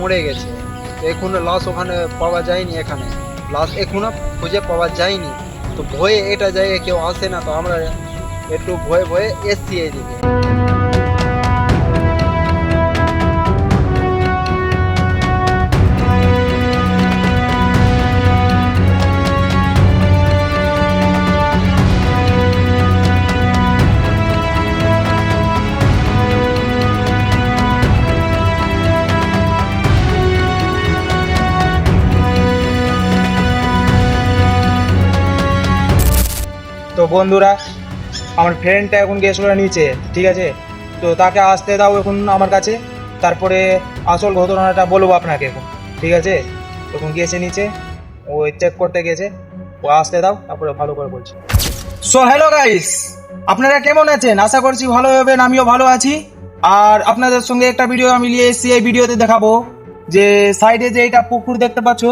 মরে গেছে। এখনো লাশ ওখানে পাওয়া যায়নি, এখানে লাশ এখনো খুঁজে পাওয়া যায়নি। তো ভয়ে এটা জায়গায় কেউ আসে না, তো আমরা একটু ভয়ে ভয়ে এসছি এইদিকে। তো বন্ধুরা, আমার ফ্রেন্ডটা এখন গেছিল নিচে, ঠিক আছে? তো তাকে আসতে দাও এখন আমার কাছে, তারপরে আসল ঘটনাটা বলবো আপনাকে এখন, ঠিক আছে? এখন গিয়েছে নিচে, ওই চেক করতে গেছে, ও আসতে দাও, তারপরে ভালো করে বলছি। সো হ্যালো গাইস, আপনারা কেমন আছেন? আশা করছি ভালো হবেন, আমিও ভালো আছি। আর আপনাদের সঙ্গে একটা ভিডিও আমি নিয়ে এসেছি। এই ভিডিওতে দেখাবো যে সাইডে যে এটা পুকুর দেখতে পাচ্ছ,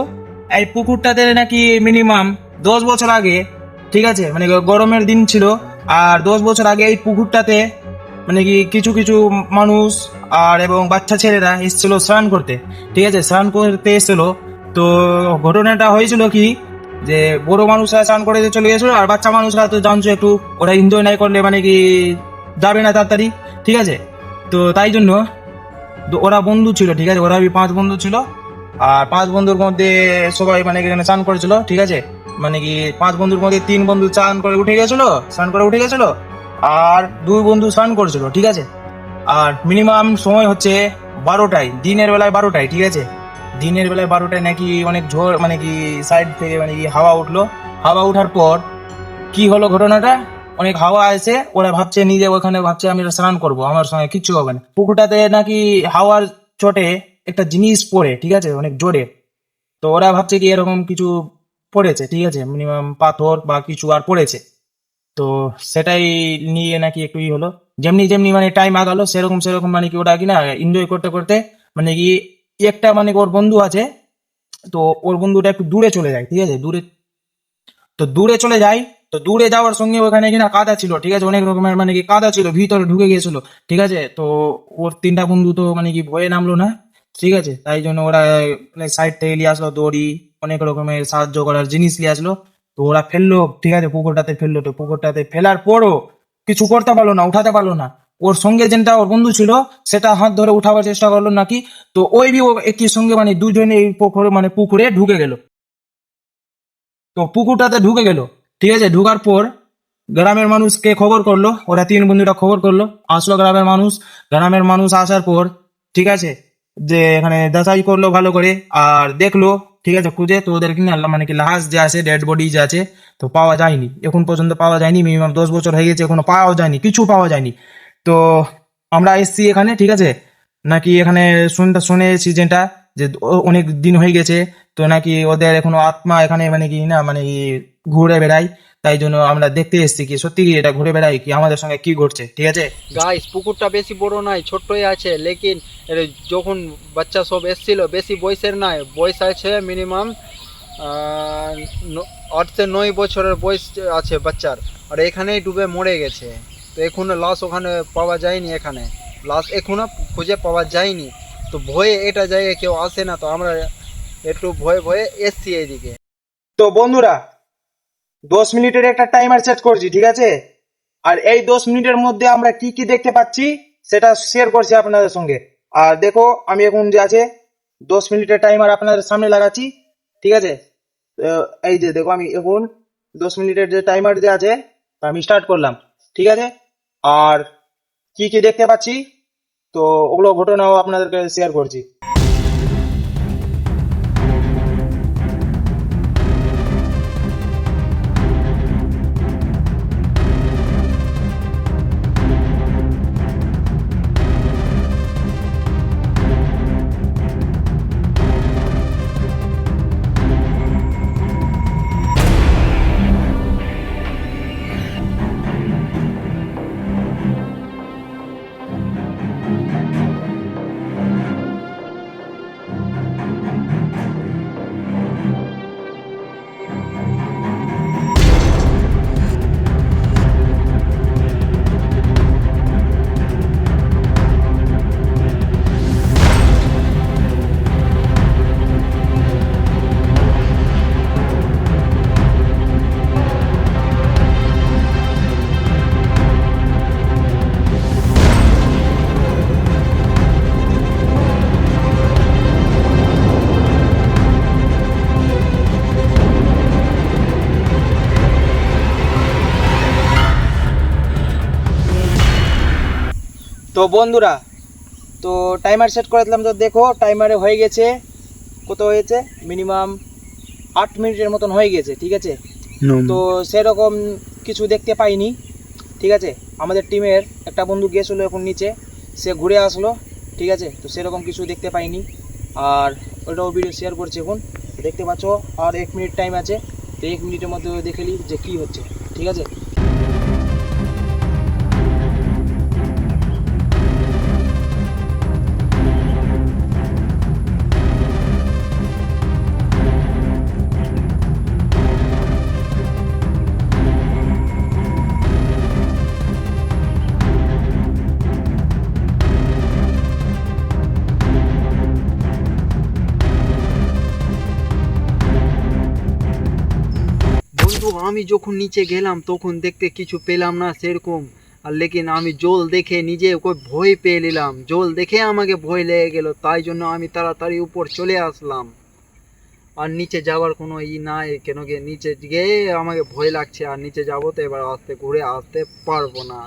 এই পুকুরটাতে নাকি মিনিমাম 10 বছর আগে, ঠিক আছে, মানে গরমের দিন ছিল, আর 10 বছর আগে এই পুকুরটাতে মানে কি কিছু কিছু মানুষ আর এবং বাচ্চা ছেলেরা এসেছিল স্নান করতে, ঠিক আছে? স্নান করতে এসেছিল। তো ঘটনাটা হয়েছিল কি, যে বড় মানুষরা স্নান করে চলে গেছিল, আর বাচ্চা মানুষরা তো জানছো একটু, ওরা এনজয় নাই করলে মানে কি যাবে না তাড়াতাড়ি, ঠিক আছে? তো তাই জন্য ওরা বন্ধু ছিল, ঠিক আছে? ওরা 5 বন্ধু ছিল, আর 5 বন্ধুর মধ্যে সবাই মানে এখানে স্নান করেছিল, ঠিক আছে? মানে কি 5 বন্ধুর মধ্যে 3 বন্ধু স্নান করে উঠে গেছিল, আর 2 বন্ধু স্নান করেছিল, ঠিক আছে? আর মিনিমাম সময় হচ্ছে 12টায়, দিনের বেলায় 12টায়, ঠিক আছে? দিনের বেলায় 12টায় নাকি অনেক ঝড়, মানে কি সাইড থেকে মানে কি হাওয়া উঠলো। হাওয়া উঠার পর কি হলো ঘটনাটা, অনেক হাওয়া আছে, ওরা ভাবছে নিজে ওখানে ভাবছে আমি স্নান করবো, আমার সঙ্গে কিচ্ছু হবে না। পুকুরটাতে নাকি হাওয়ার চোটে একটা জিনিস পড়ে, ঠিক আছে, অনেক জোরে। তো ওরা ভাবছে কি এরকম কিছু পড়েছে, ঠিক আছে, মিনিমাম পাথর বা কিছু আর পড়েছে। তো সেটাই নিয়ে নাকি একটু হলো, যেমনি যেমনি মানে টাইম আগালো, সেরকম সেরকম মানে কি ওরা কি না এনজয় করতে করতে মানে কি একটা মানে ওর বন্ধু আছে, তো ওর বন্ধুটা একটু দূরে চলে যায়, ঠিক আছে? দূরে চলে যায়। তো দূরে যাওয়ার সঙ্গে ওখানে কিনা কাদা ছিল, ঠিক আছে, অনেক রকমের মানে কি কাদা ছিল, ভিতরে ঢুকে গিয়েছিল, ঠিক আছে? তো ওর 3টা বন্ধু তো মানে কি ভয়ে নামলো না, ঠিক আছে? তাই জন্য ওরা সাইড থেকে নিয়ে আসলো দড়ি, অনেক রকমের সাহায্য করার জিনিস নিয়ে আসলো। তো ওরা ফেললো, ঠিক আছে, পুকুরটাতে ফেললো। তো পুকুরটাতে ফেলার পরও কিছু করতে পারলো না, উঠাতে পারলো না। ওর সঙ্গে যেটা ওর বন্ধু ছিল, সেটা হাত ধরে উঠাবার চেষ্টা করলো নাকি। তো ওই ও একই সঙ্গে মানে দুজনে এই পুকুরে ঢুকে গেল। তো পুকুরটাতে ঢুকে গেল, ঠিক আছে? ঢুকার পর গ্রামের মানুষকে খবর করলো, ওরা 3 বন্ধুরা খবর করলো, আসলো গ্রামের মানুষ আসার পর, ঠিক আছে, যে এখানে যাচাই করলো ভালো করে, আর দেখলো, ঠিক আছে, খুঁজে। তো ওদের কি না মানে কি লাশ যে আছে, ডেড বডি যে আছে, তো পাওয়া যায়নি, এখন পর্যন্ত পাওয়া যায়নি। মিনিমাম 10 বছর হয়ে গেছে, এখনো পাওয়া যায়নি, কিছু পাওয়া যায়নি। তো আমরা এসছি এখানে, ঠিক আছে, নাকি এখানে শুনেছি যেটা, যে অনেক দিন হয়ে গেছে, তো নাকি ওদের এখনো আত্মা এখানে মানে কি না মানে কি ঘুরে বেড়ায়। তাই জন্য আমরা দেখতে এসেছি কি সত্যি কি এটা ঘুরে বেড়ায় কি আমাদের সঙ্গে কি ঘটছে, ঠিক আছে? গাইস, পুকুরটা বেশি বড় নয়, ছোট্টই আছে, লেকিন এর যখন বাচ্চা সব এসছিল, বেশি বয়সের নয়, বয়স আছে মিনিমাম 8 থেকে 9 বছরের বয়স আছে বাচ্চার। আর এখানেই ডুবে মরে গেছে। তো এখনো লাশ ওখানে পাওয়া যায়নি, এখানে লাশ এখনো খুঁজে পাওয়া যায়নি। তো ভয়ে এটা জায়গায় কেউ আসে না, তো আমরা একটু ভয়ে ভয়ে এসছি এইদিকে। তো বন্ধুরা, 10 মিনিটের একটা টাইমার সেট করছি, ঠিক আছে? আর এই 10 মিনিটের মধ্যে আমরা কি কি দেখতে পাচ্ছি সেটা শেয়ার করছি আপনাদের সঙ্গে। আর দেখো, আমি এখন যে আছে 10 মিনিটের টাইমার আপনাদের সামনে লাগাচ্ছি, ঠিক আছে? এই যে দেখো, আমি এখন 10 মিনিটের যে টাইমার যে আছে তা আমি স্টার্ট করলাম, ঠিক আছে? আর কি কি দেখতে পাচ্ছি, তো ওগুলো ঘটনাও আপনাদেরকে শেয়ার করছি। তো বন্ধুরা, তো টাইমার সেট করে দিলাম, তো দেখো টাইমারে হয়ে গেছে, কত হয়েছে, মিনিমাম 8 মিনিটের মতন হয়ে গেছে, ঠিক আছে। তো সেরকম কিছু দেখতে পাইনি, ঠিক আছে। আমাদের টিমের একটা বন্ধু গিয়েছিলো এখন নিচে, সে ঘুরে আসলো, ঠিক আছে। তো সেরকম কিছু দেখতে পাইনি, আর ওইটাও ভিডিও শেয়ার করছি এখন, দেখতে পাচ্ছ। আর 1 মিনিট টাইম আছে, তো 1 মিনিটের মধ্যে দেখে নিই যে কী হচ্ছে, ঠিক আছে। বন্ধু আমি যখন নিচে গেলাম তখন দেখতে কিছু পেলাম না সেরকম, আর লেকিন আমি জল দেখে নিজে ওকে ভয় পেয়ে নিলাম, জল দেখে আমাকে ভয় লেগে গেল, তাই জন্য আমি তাড়াতাড়ি উপর চলে আসলাম। আর নিচে যাওয়ার কোনো নাই, কেন কি নিচে গিয়ে আমাকে ভয় লাগছে, আর নিচে যাবো তো এবার ঘুরে আসতে পারবো না।